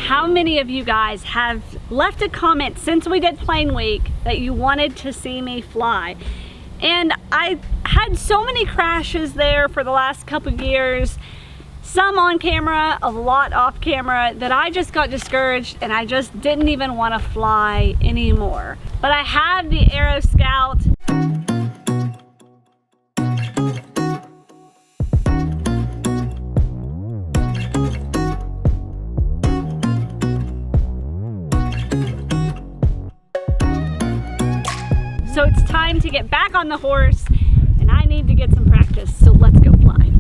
how many of you guys have left a comment since we did plane week that you wanted to see me fly. And I had so many crashes there for the last couple of years, some on camera, a lot off camera, that I just got discouraged and I just didn't even want to fly anymore. But I have the Aeroscout. So it's time to get back on the horse and I need to get some practice, so let's go fly.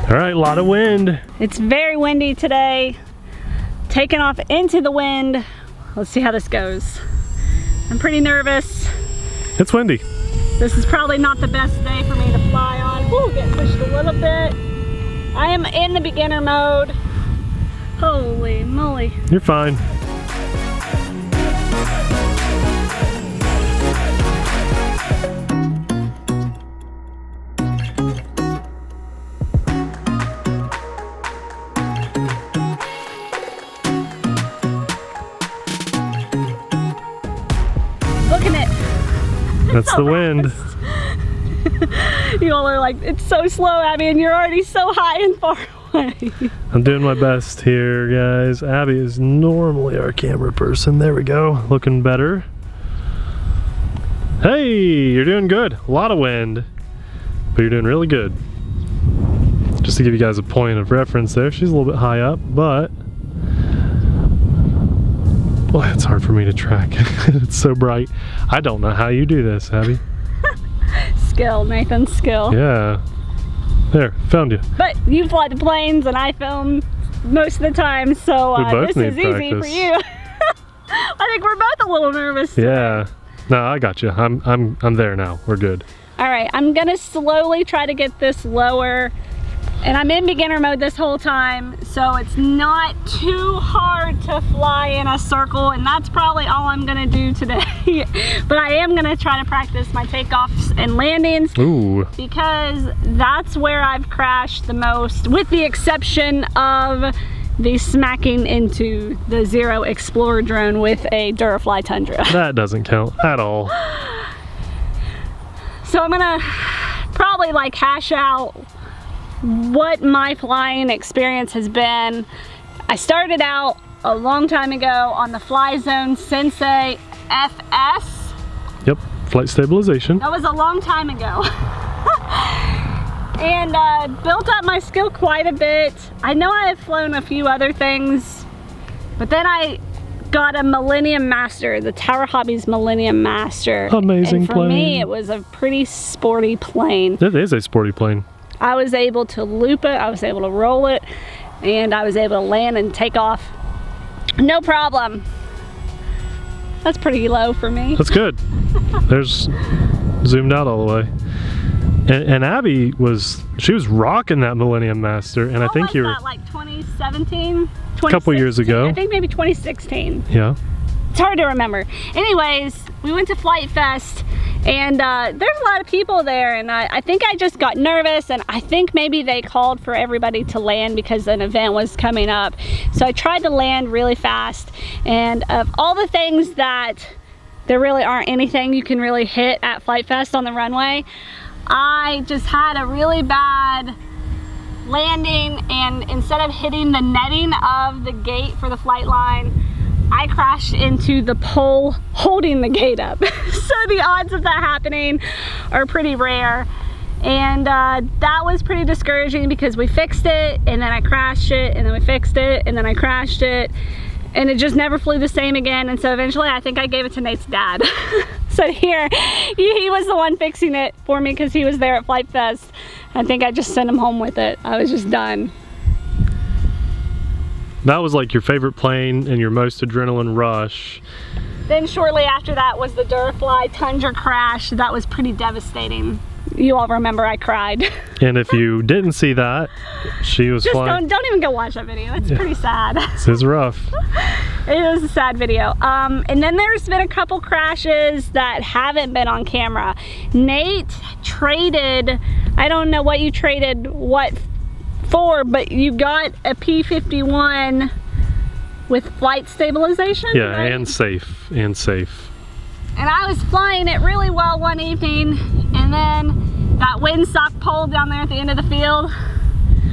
All right, a lot of wind. It's very windy today. Taking off into the wind. Let's see how this goes. I'm pretty nervous. It's windy. This is probably not the best day for me to fly on. Ooh, getting pushed a little bit. I am in the beginner mode. Holy moly. You're fine. Look at it. That's the wind. You all are like, it's so slow, Abby, and you're already so high and far away. I'm doing my best here, guys. Abby is normally our camera person. There we go, looking better. Hey, you're doing good. A lot of wind, but you're doing really good. Just to give you guys a point of reference there, she's a little bit high up, but boy, it's hard for me to track. It's so bright. I don't know how you do this, Abby. Skill, Nathan, skill. Yeah. There, found you. But you fly the planes and I film most of the time, so this is easy for you. I think we're both a little nervous today. Yeah. No, I got you. I'm there now. We're good. All right, I'm gonna slowly try to get this lower. And I'm in beginner mode this whole time, so it's not too hard to fly in a circle, and that's probably all I'm gonna do today. But I am gonna try to practice my takeoffs and landings. Ooh. Because that's where I've crashed the most, with the exception of the smacking into the Zero Explorer drone with a Durafly Tundra. That doesn't count at all. So I'm gonna probably like hash out what my flying experience has been. I started out a long time ago on the FlyZone Sensei FS. Yep, flight stabilization. That was a long time ago. And built up my skill quite a bit. I know I have flown a few other things, but then I got a Millennium Master, the Tower Hobbies Millennium Master. Amazing and for plane. me, it was a pretty sporty plane. It is a sporty plane. I was able to loop it, I was able to roll it, and I was able to land and take off. No problem. That's pretty low for me. That's good. There's zoomed out all the way. And Abby she was rocking that Millennium Master, and I think you were like 2017, a couple years ago. I think maybe 2016. Yeah. It's hard to remember. Anyways, we went to Flight Fest, and there's a lot of people there, and I think I just got nervous, and I think maybe they called for everybody to land because an event was coming up. So I tried to land really fast, and of all the things that there really aren't anything you can really hit at Flight Fest on the runway, I just had a really bad landing, and instead of hitting the netting of the gate for the flight line, I crashed into the pole holding the gate up. So the odds of that happening are pretty rare. And that was pretty discouraging because we fixed it, and then I crashed it, and then we fixed it, and then I crashed it, and it just never flew the same again. And so eventually I think I gave it to Nate's dad. So here, he was the one fixing it for me because he was there at Flight Fest. I think I just sent him home with it. I was just done. That was like your favorite plane and your most adrenaline rush. Then shortly after that was the Durafly Tundra crash. That was pretty devastating. You all remember I cried. And if you didn't see that, she was just flying. don't even go watch that video. It's pretty sad. This is rough. It was a sad video. And then there's been a couple crashes that haven't been on camera. Nate traded, I don't know what you traded what for, but you got a P-51 with flight stabilization. Yeah, right? and safe, and safe. And I was flying it really well one evening, and then that windsock pole down there at the end of the field,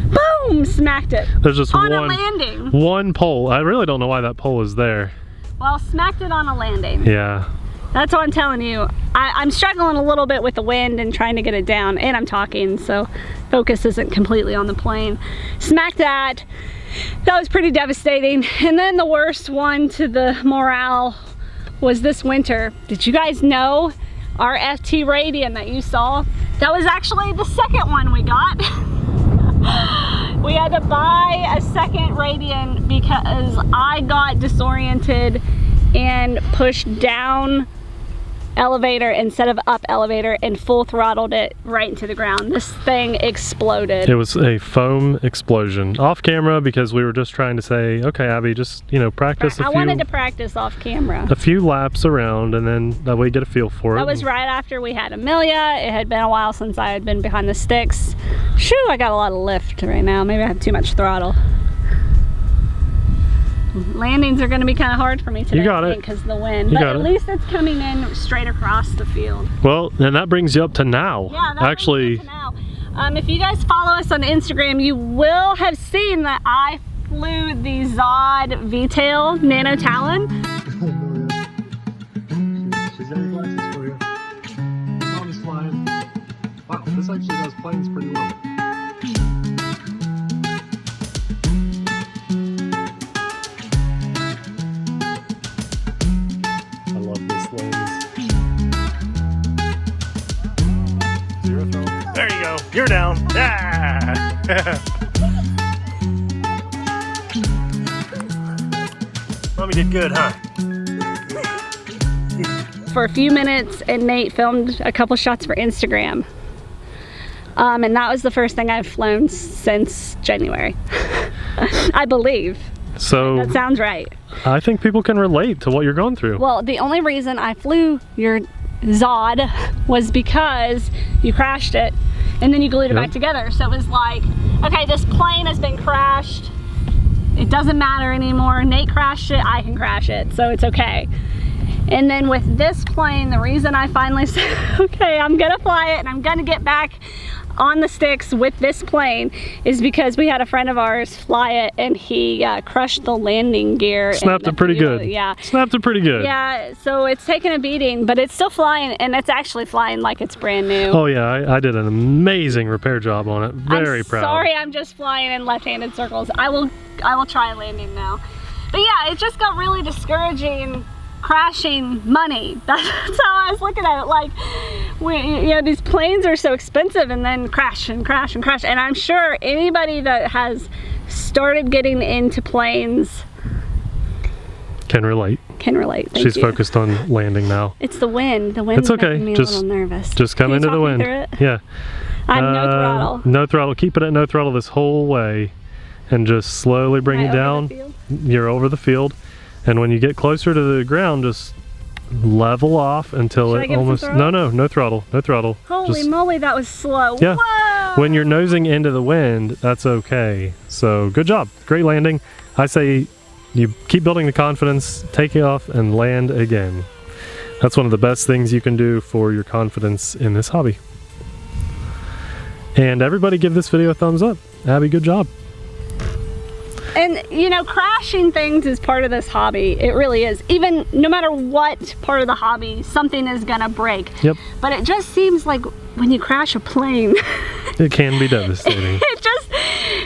boom, smacked it. There's just on a landing. One pole. I really don't know why that pole is there. Well, smacked it on a landing. Yeah. That's what I'm telling you. I'm struggling a little bit with the wind and trying to get it down, and I'm talking, so focus isn't completely on the plane. Smacked that. That was pretty devastating. And then the worst one to the morale was this winter. Did you guys know our FT Radian that you saw? That was actually the second one we got. We had to buy a second Radian because I got disoriented and pushed down elevator instead of up elevator and full throttled it right into the ground. This thing exploded. It was a foam explosion. Off camera, because we were just trying to say, okay, Abby, just, you know, practice I wanted to practice off camera. A few laps around, and then that way you get a feel for it. That was right after we had Amelia. It had been a while since I had been behind the sticks. Shoo, I got a lot of lift right now. Maybe I have too much throttle. Landings are going to be kind of hard for me today, you got it, because of the wind. But at least it's coming in straight across the field. Well, and that brings you up to now. Yeah, that actually. brings you up to now. If you guys follow us on Instagram, you will have seen that I flew the Zod V-tail Nano Talon. She's got your glasses for you. Mom's flying. Wow, this actually does planes pretty well. There you go. You're down. Yeah. Mommy did good, huh? For a few minutes, and Nate filmed a couple shots for Instagram. And that was the first thing I've flown since January. I believe. So that sounds right. I think people can relate to what you're going through. Well, the only reason I flew your Zod was because you crashed it and then you glued it back together. So it was like, okay, this plane has been crashed. It doesn't matter anymore. Nate crashed it, I can crash it, so it's okay. And then with this plane, the reason I finally said, okay, I'm gonna fly it and I'm gonna get back on the sticks with this plane is because we had a friend of ours fly it and he crushed the landing gear. Snapped it pretty good. Yeah. Snapped it pretty good. Yeah, so it's taken a beating, but it's still flying, and it's actually flying like it's brand new. Oh yeah, I did an amazing repair job on it. Very proud. Sorry, I'm just flying in left-handed circles. I will try landing now. But yeah, it just got really discouraging. Crashing money. That's how I was looking at it. Like, you know, these planes are so expensive, and then crash and crash and crash. And I'm sure anybody that has started getting into planes can relate. Can relate. Thank She's you. focused on landing now. It's the wind. The wind's it's okay. making me Just, a little nervous. Just come into the wind. Yeah. I'm no throttle. No throttle. Keep it at no throttle this whole way, and just slowly bring it down. You're over the field. And when you get closer to the ground, just level off until it almost... No throttle. Holy moly, that was slow. Yeah. Whoa! When you're nosing into the wind, that's okay. So good job. Great landing. I say you keep building the confidence, take it off, and land again. That's one of the best things you can do for your confidence in this hobby. And everybody give this video a thumbs up. Abby, good job. And you know, crashing things is part of this hobby. It really is. Even no matter what part of the hobby, something is gonna break. Yep. But it just seems like when you crash a plane, it can be devastating.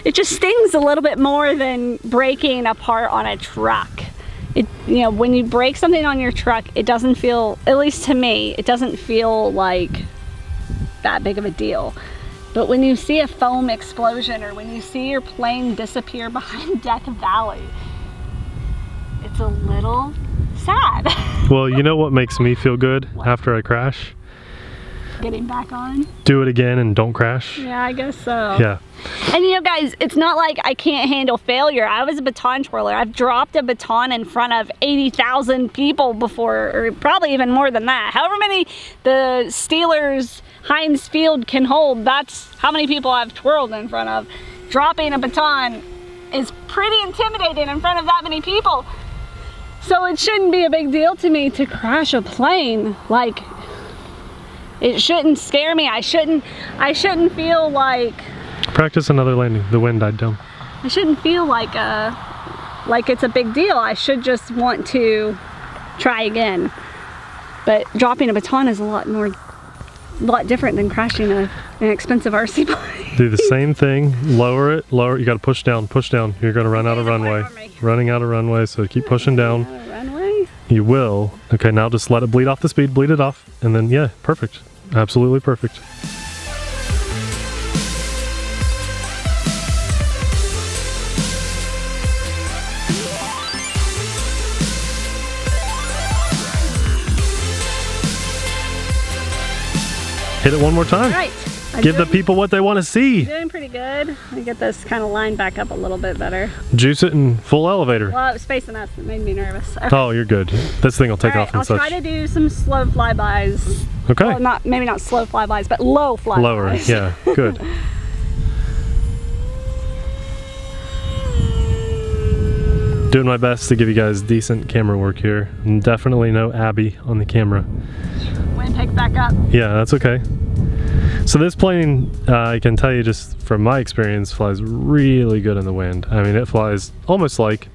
it just stings a little bit more than breaking a part on a truck. You know, when you break something on your truck, it doesn't feel, at least to me, it doesn't feel like that big of a deal. But when you see a foam explosion, or when you see your plane disappear behind Death Valley, it's a little sad. Well, you know what makes me feel good after I crash? getting back on. Do it again and don't crash. Yeah, I guess so. Yeah. And you know, guys, it's not like I can't handle failure. I was a baton twirler. I've dropped a baton in front of 80,000 people before, or probably even more than that. However many the Steelers Heinz Field can hold, that's how many people I've twirled in front of. Dropping a baton is pretty intimidating in front of that many people. So it shouldn't be a big deal to me to crash a plane. Like, it shouldn't scare me. I shouldn't feel like... Practice another landing. The wind died down. I shouldn't feel like it's a big deal. I should just want to try again. But dropping a baton is a lot different than crashing an expensive RC plane. Do the same thing. Lower it. Lower. You got to push down. Push down. You're going to run out of runway. Running out of runway. So keep pushing down. Runway? You will. Okay, now just let it bleed off the speed. Bleed it off, and then yeah, perfect. Absolutely perfect. Hit it one more time. All right. Give the people what they want to see. Doing pretty good. Let me get this kind of line back up a little bit better. Juice it in full elevator. Well, it was facing us. It made me nervous. Okay. Oh, you're good. This thing will take off and I'll such. try to do some slow flybys. Okay. Well, maybe not slow flybys, but low flybys. Lower, yeah, good. Doing my best to give you guys decent camera work here. And definitely no Abby on the camera. Wind picked back up. Yeah, that's okay. So this plane, I can tell you just from my experience, flies really good in the wind. I mean, it flies almost like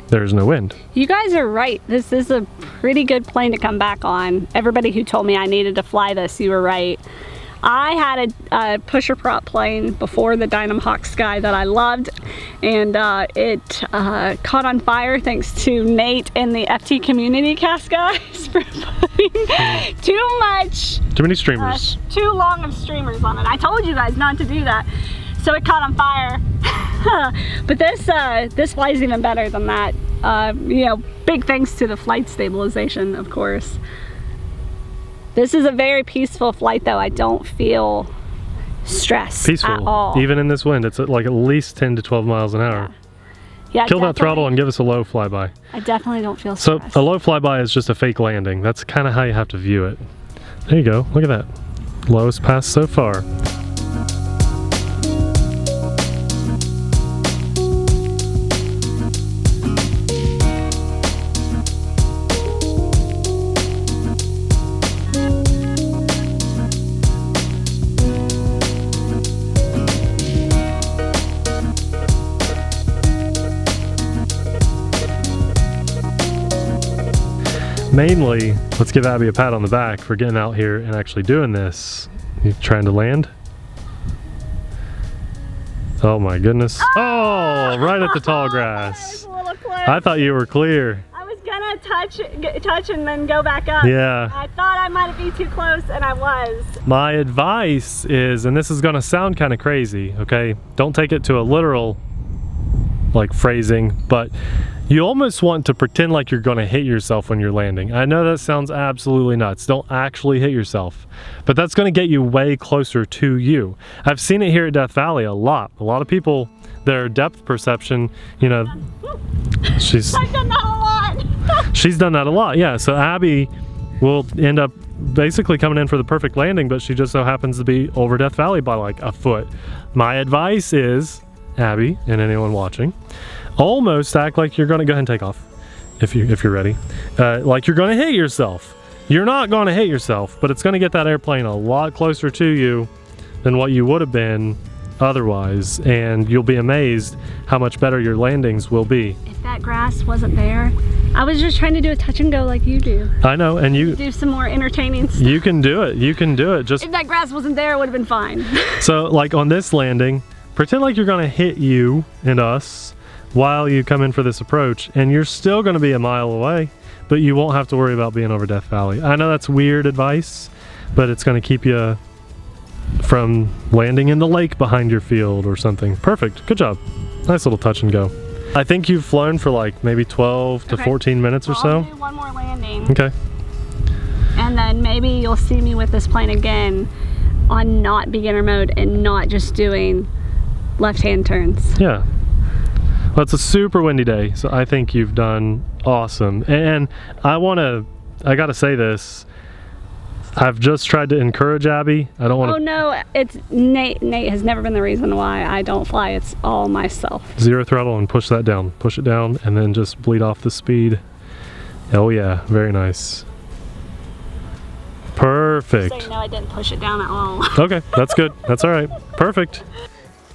there's no wind. You guys are right. This is a pretty good plane to come back on. Everybody who told me I needed to fly this, you were right. I had a pusher prop plane before the Dynam Hawk Sky that I loved, and it caught on fire thanks to Nate and the FT Community Cast guys for putting too many streamers. Too long of streamers on it. I told you guys not to do that. So it caught on fire. But this flies even better than that. You know, big thanks to the flight stabilization, of course. This is a very peaceful flight though. I don't feel stressed at all. Even in this wind, it's like at least 10 to 12 miles an hour. Yeah, kill that throttle and give us a low flyby. I definitely don't feel stressed. So a low flyby is just a fake landing. That's kind of how you have to view it. There you go. Look at that. Lowest pass so far. Mainly, let's give Abby a pat on the back for getting out here and actually doing this. You trying to land? Oh my goodness. Oh, right at the tall grass. I thought you were clear. I was gonna touch and then go back up. Yeah. I thought I might be too close, and I was. My advice is, and this is gonna sound kind of crazy, okay? Don't take it to a literal like phrasing, but you almost want to pretend like you're going to hit yourself when you're landing. I know that sounds absolutely nuts. Don't actually hit yourself, but that's going to get you way closer to you. I've seen it here at Death Valley a lot. A lot of people, their depth perception, you know, I've done that a lot. She's done that a lot, yeah. So Abby will end up basically coming in for the perfect landing, but she just so happens to be over Death Valley by like a foot. My advice is, Abby and anyone watching, almost act like you're going to go ahead and take off if you're ready, like you're going to hit yourself. You're not going to hit yourself, but it's going to get that airplane a lot closer to you than what you would have been otherwise, and you'll be amazed how much better your landings will be. If that grass wasn't there, I was just trying to do a touch and go like you do. I know, and you do some more entertaining stuff. You can do it. You can do it. Just if that grass wasn't there, it would have been fine. So like on this landing, pretend like you're going to hit you and us while you come in for this approach, and you're still going to be a mile away, but you won't have to worry about being over Death Valley. I know that's weird advice, but it's going to keep you from landing in the lake behind your field or something. Perfect. Good job. Nice little touch and go. I think you've flown for like maybe 12 to 14 minutes or so. I'll do one more landing. Okay. And then and maybe you'll see me with this plane again on not beginner mode and not just doing left-hand turns. Yeah. Well, it's a super windy day, so I think you've done awesome. And I gotta say this, I've just tried to encourage Abby. I don't want to. Oh no, it's Nate. Nate has never been the reason why I don't fly. It's all myself. Zero throttle and push that down. Push it down and then just bleed off the speed. Oh yeah, very nice. Perfect. So you know I didn't push it down at all. Okay, that's good. That's all right. Perfect.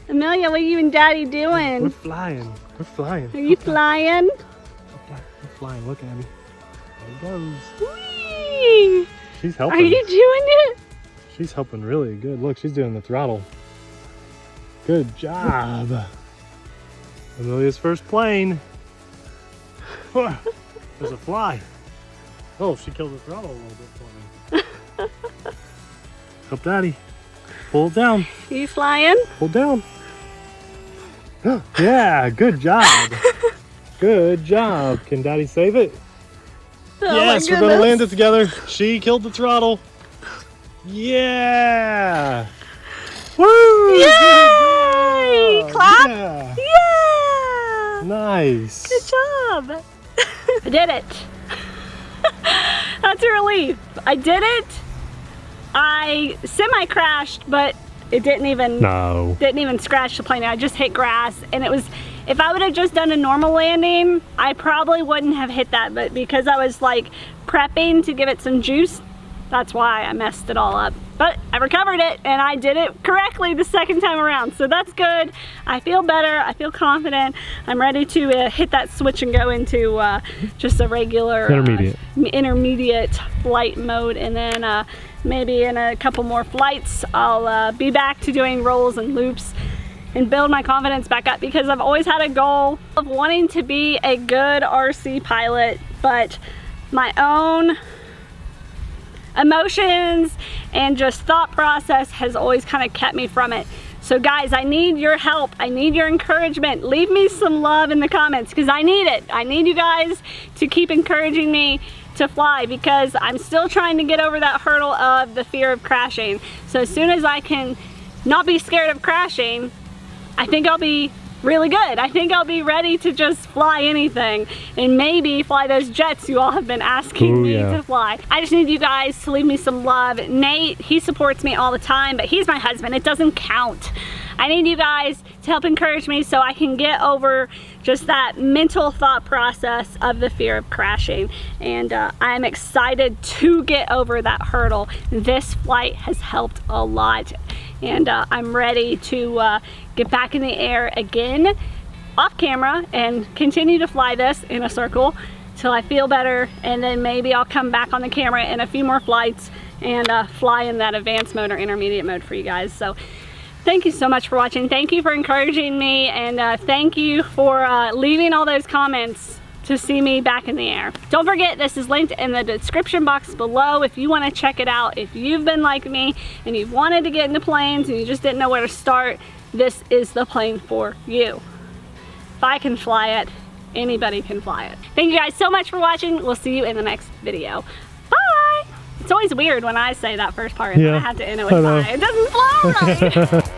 Amelia, what are you and Daddy doing? We're flying. We're flying. Are you flying? We're flying. Look, Abby. There it goes. Whee! She's helping. Are you doing it? She's helping really good. Look, she's doing the throttle. Good job. Amelia's first plane. There's a fly. Oh, she killed the throttle a little bit for me. Help Daddy. Pull it down. Are you flying? Pull down. Yeah, good job. Good job. Can Daddy save it? Oh Yes, we're gonna land it together. She killed the throttle. Yeah. Woo! Yay! Clap. Yeah. Yeah! Nice. Good job. I did it. That's a relief. I did it. I semi-crashed, but it didn't even scratch the plane. I just hit grass, and it was, if I would have just done a normal landing, I probably wouldn't have hit that, but because I was like prepping to give it some juice, that's why I messed it all up. But I recovered it, and I did it correctly the second time around, so that's good. I feel better, I feel confident. I'm ready to hit that switch and go into just a regular intermediate flight mode, and then maybe in a couple more flights, I'll be back to doing rolls and loops and build my confidence back up, because I've always had a goal of wanting to be a good RC pilot, but my own emotions and just thought process has always kind of kept me from it. So guys, I need your help. I need your encouragement. Leave me some love in the comments, because I need it. I need you guys to keep encouraging me to fly, because I'm still trying to get over that hurdle of the fear of crashing. So as soon as I can not be scared of crashing, I think I'll be really good. I think I'll be ready to just fly anything, and maybe fly those jets you all have been asking me to fly. I just need you guys to leave me some love. Nate, he supports me all the time, but he's my husband. It doesn't count. I need you guys to help encourage me so I can get over just that mental thought process of the fear of crashing. And I'm excited to get over that hurdle. This flight has helped a lot. And I'm ready to get back in the air again off camera and continue to fly this in a circle till I feel better, and then maybe I'll come back on the camera in a few more flights and fly in that advanced mode or intermediate mode for you guys. So thank you so much for watching. Thank you for encouraging me, and thank you for leaving all those comments to see me back in the air. Don't forget, this is linked in the description box below if you want to check it out. If you've been like me and you've wanted to get into planes and you just didn't know where to start, this is the plane for you. If I can fly it, anybody can fly it. Thank you guys so much for watching. We'll see you in the next video. Bye! It's always weird when I say that first part and then I have to end it with bye. It doesn't flow right.